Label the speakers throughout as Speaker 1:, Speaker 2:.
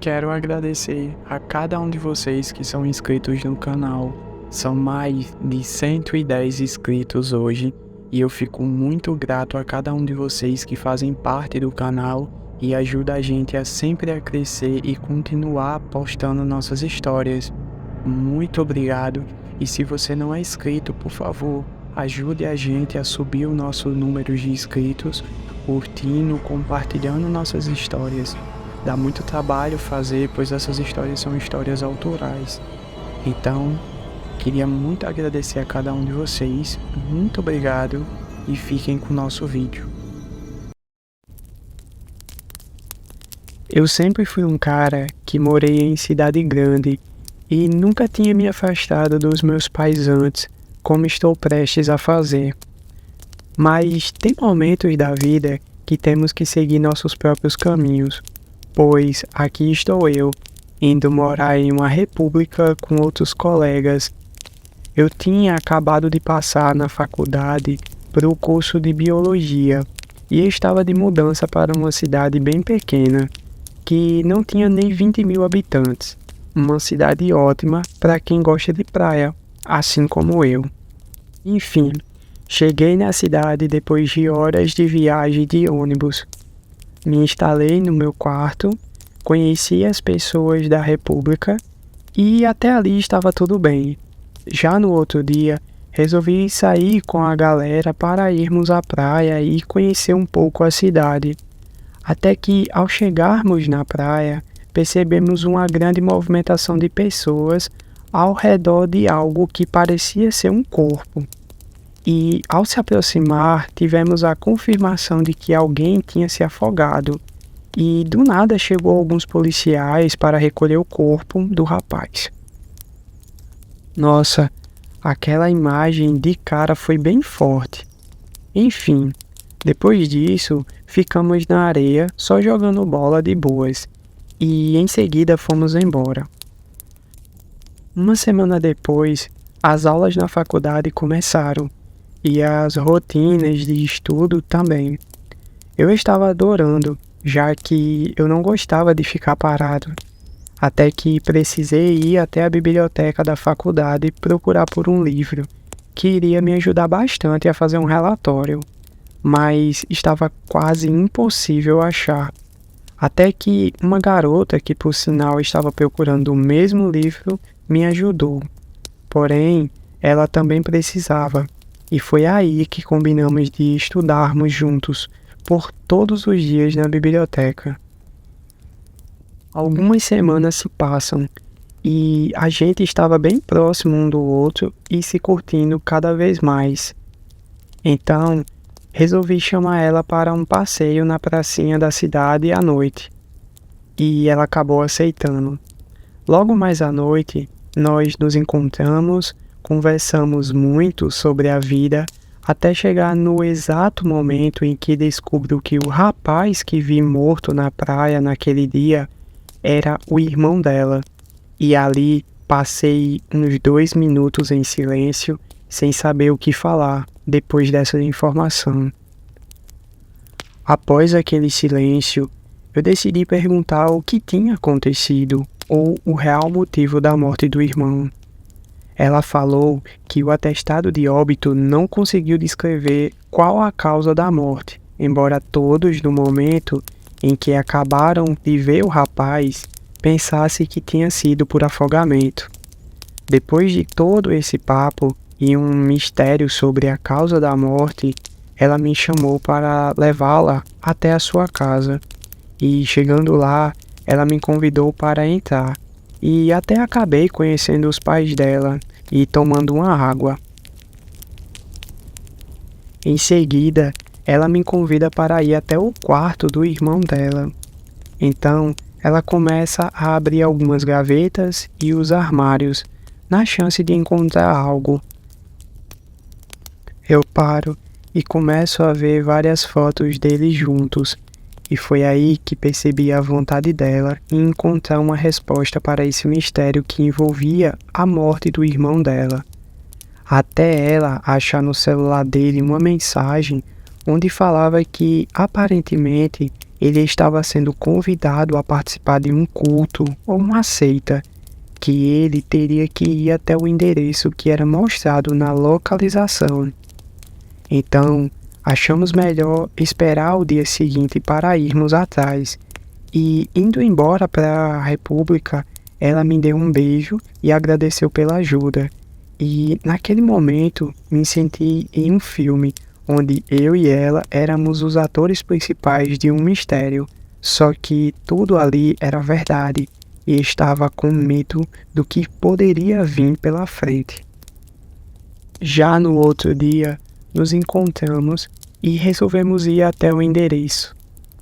Speaker 1: Quero agradecer a cada um de vocês que são inscritos no canal. São mais de 110 inscritos hoje e eu fico muito grato a cada um de vocês que fazem parte do canal e ajuda a gente a sempre a crescer e continuar postando nossas histórias. Muito obrigado, e se você não é inscrito, por favor, ajude a gente a subir o nosso número de inscritos, curtindo, compartilhando nossas histórias. Dá muito trabalho fazer, pois essas histórias são histórias autorais. Então, queria muito agradecer a cada um de vocês. Muito obrigado e fiquem com o nosso vídeo. Eu sempre fui um cara que morei em cidade grande e nunca tinha me afastado dos meus pais antes, como estou prestes a fazer. Mas tem momentos da vida que temos que seguir nossos próprios caminhos. Pois aqui estou eu, indo morar em uma república com outros colegas. Eu tinha acabado de passar na faculdade para o curso de biologia e estava de mudança para uma cidade bem pequena, que não tinha nem 20 mil habitantes. Uma cidade ótima para quem gosta de praia, assim como eu. Enfim, cheguei na cidade depois de horas de viagem de ônibus. Me instalei no meu quarto, conheci as pessoas da República e até ali estava tudo bem. Já no outro dia, resolvi sair com a galera para irmos à praia e conhecer um pouco a cidade. Até que, ao chegarmos na praia, percebemos uma grande movimentação de pessoas ao redor de algo que parecia ser um corpo. E, ao se aproximar, tivemos a confirmação de que alguém tinha se afogado. E, do nada, chegou alguns policiais para recolher o corpo do rapaz. Nossa, aquela imagem de cara foi bem forte. Enfim, depois disso, ficamos na areia só jogando bola de boas. E, em seguida, fomos embora. Uma semana depois, as aulas na faculdade começaram. E as rotinas de estudo também. Eu estava adorando, já que eu não gostava de ficar parado. Até que precisei ir até a biblioteca da faculdade procurar por um livro, que iria me ajudar bastante a fazer um relatório. Mas estava quase impossível achar. Até que uma garota, que por sinal estava procurando o mesmo livro, me ajudou. Porém, ela também precisava. E foi aí que combinamos de estudarmos juntos por todos os dias na biblioteca. Algumas semanas se passam e a gente estava bem próximo um do outro e se curtindo cada vez mais. Então, resolvi chamar ela para um passeio na pracinha da cidade à noite. E ela acabou aceitando. Logo mais à noite, nós nos encontramos, conversamos muito sobre a vida, até chegar no exato momento em que descubro que o rapaz que vi morto na praia naquele dia era o irmão dela. E ali passei uns 2 minutos em silêncio, sem saber o que falar depois dessa informação. Após aquele silêncio, eu decidi perguntar o que tinha acontecido, ou o real motivo da morte do irmão. Ela falou que o atestado de óbito não conseguiu descrever qual a causa da morte, embora todos, no momento em que acabaram de ver o rapaz, pensassem que tinha sido por afogamento. Depois de todo esse papo e um mistério sobre a causa da morte, ela me chamou para levá-la até a sua casa. E chegando lá, ela me convidou para entrar. E até acabei conhecendo os pais dela e tomando uma água. Em seguida, ela me convida para ir até o quarto do irmão dela. Então, ela começa a abrir algumas gavetas e os armários, na chance de encontrar algo. Eu paro e começo a ver várias fotos deles juntos. E foi aí que percebi a vontade dela em encontrar uma resposta para esse mistério que envolvia a morte do irmão dela. Até ela achar no celular dele uma mensagem onde falava que, aparentemente, ele estava sendo convidado a participar de um culto ou uma seita, que ele teria que ir até o endereço que era mostrado na localização. Então, achamos melhor esperar o dia seguinte para irmos atrás. E indo embora para a República, ela me deu um beijo e agradeceu pela ajuda. E naquele momento me senti em um filme, onde eu e ela éramos os atores principais de um mistério. Só que tudo ali era verdade e estava com medo do que poderia vir pela frente. Já no outro dia, nos encontramos e resolvemos ir até o endereço.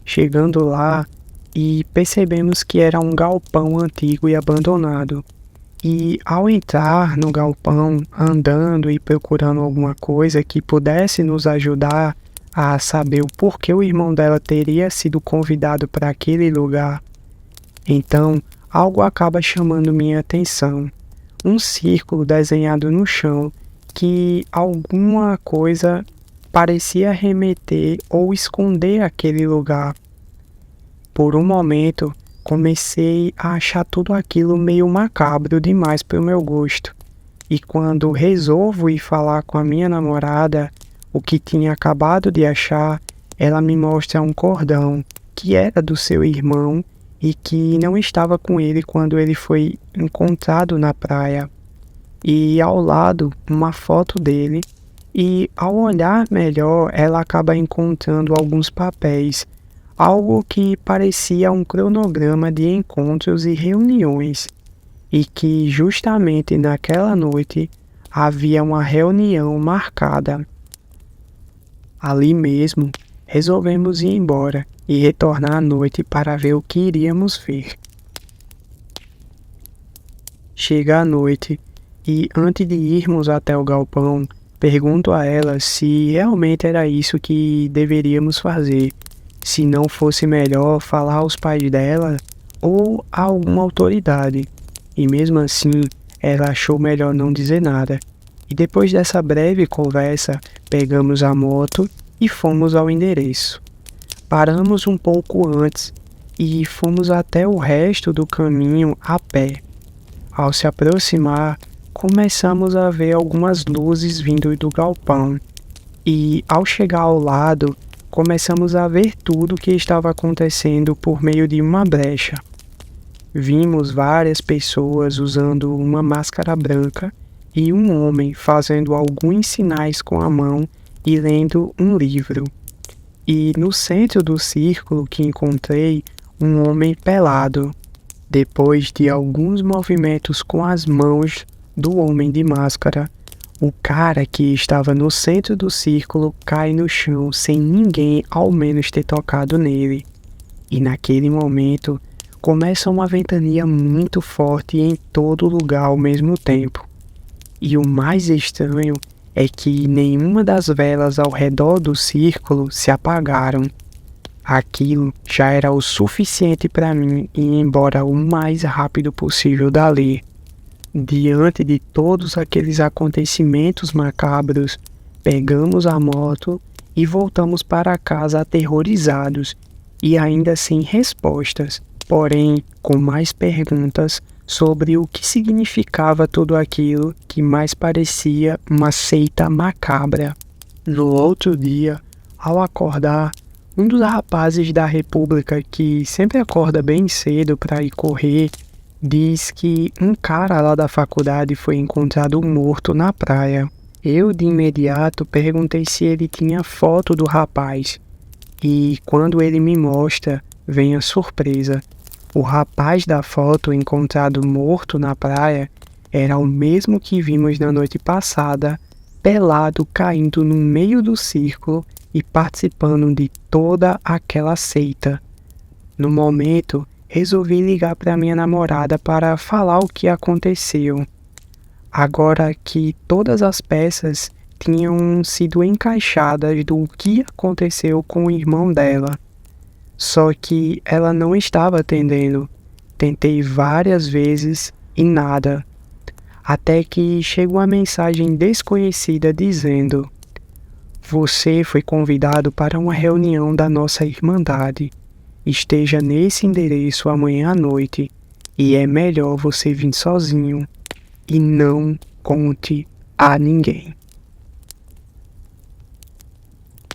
Speaker 1: Chegando lá, e percebemos que era um galpão antigo e abandonado. E ao entrar no galpão, andando e procurando alguma coisa que pudesse nos ajudar a saber o porquê o irmão dela teria sido convidado para aquele lugar, então algo acaba chamando minha atenção. Um círculo desenhado no chão que alguma coisa parecia remeter ou esconder aquele lugar. Por um momento, comecei a achar tudo aquilo meio macabro demais para o meu gosto. E quando resolvo ir falar com a minha namorada o que tinha acabado de achar, ela me mostra um cordão que era do seu irmão e que não estava com ele quando ele foi encontrado na praia. E ao lado, uma foto dele. E ao olhar melhor, ela acaba encontrando alguns papéis. Algo que parecia um cronograma de encontros e reuniões, e que justamente naquela noite havia uma reunião marcada. Ali mesmo, resolvemos ir embora e retornar à noite para ver o que iríamos ver. Chega a noite e antes de irmos até o galpão, pergunto a ela se realmente era isso que deveríamos fazer. Se não fosse melhor falar aos pais dela ou a alguma autoridade. E mesmo assim, ela achou melhor não dizer nada. E depois dessa breve conversa, pegamos a moto e fomos ao endereço. Paramos um pouco antes e fomos até o resto do caminho a pé. Ao se aproximar, começamos a ver algumas luzes vindo do galpão. E ao chegar ao lado, começamos a ver tudo o que estava acontecendo por meio de uma brecha. Vimos várias pessoas usando uma máscara branca e um homem fazendo alguns sinais com a mão e lendo um livro. E no centro do círculo que encontrei, um homem pelado. Depois de alguns movimentos com as mãos do homem de máscara, o cara que estava no centro do círculo cai no chão sem ninguém ao menos ter tocado nele. E naquele momento, começa uma ventania muito forte em todo lugar ao mesmo tempo. E o mais estranho é que nenhuma das velas ao redor do círculo se apagaram. Aquilo já era o suficiente para mim ir embora o mais rápido possível dali. Diante de todos aqueles acontecimentos macabros, pegamos a moto e voltamos para casa aterrorizados e ainda sem respostas, porém com mais perguntas sobre o que significava tudo aquilo que mais parecia uma seita macabra. No outro dia, ao acordar, um dos rapazes da República que sempre acorda bem cedo para ir correr, diz que um cara lá da faculdade foi encontrado morto na praia. Eu de imediato perguntei se ele tinha foto do rapaz. E quando ele me mostra, vem a surpresa. O rapaz da foto encontrado morto na praia era o mesmo que vimos na noite passada, pelado caindo no meio do círculo e participando de toda aquela seita. No momento, resolvi ligar para minha namorada para falar o que aconteceu. Agora que todas as peças tinham sido encaixadas do que aconteceu com o irmão dela. Só que ela não estava atendendo. Tentei várias vezes e nada. Até que chegou uma mensagem desconhecida dizendo: "Você foi convidado para uma reunião da nossa Irmandade. esteja nesse endereço amanhã à noite e é melhor você vir sozinho e não conte a ninguém.